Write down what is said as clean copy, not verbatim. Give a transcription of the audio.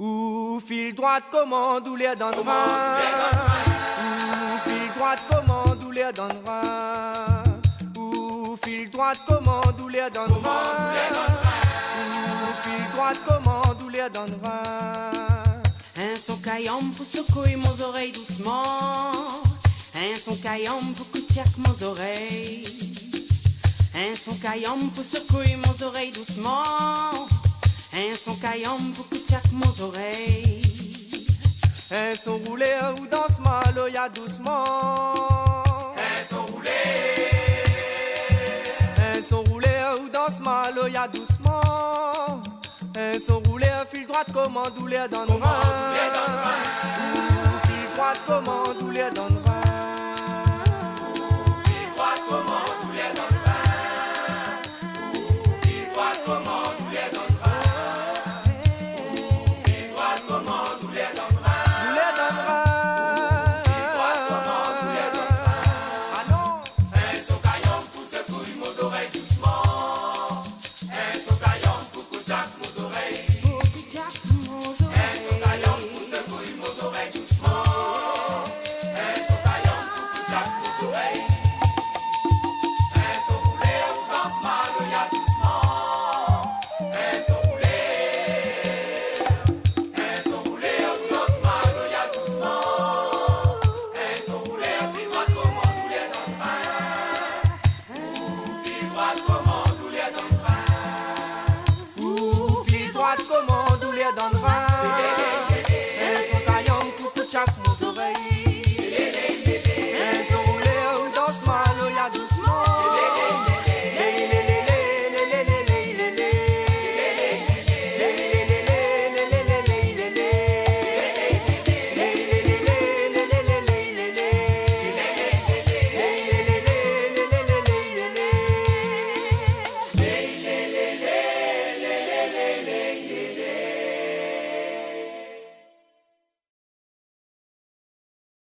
Ou fil droite commande ou les donnera. Ou fil droite commande ou les donnera. Ou fil droite commande ou les donnera. Ou fil droite commande ou les donnera. Un son caillant pour secouer mes oreilles doucement. Un son caillant pour que tchac mes oreilles. Un son caillant pour secouer mes oreilles doucement. Un son caillant pour que tchac mes oreilles. Un son roulé ou danse mal, oh ya doucement. Un son roulé. Un son roulé ou danse mal, oh ya doucement. Un son roulé, fil droite commande ou les donnera. Ou fil droite commande.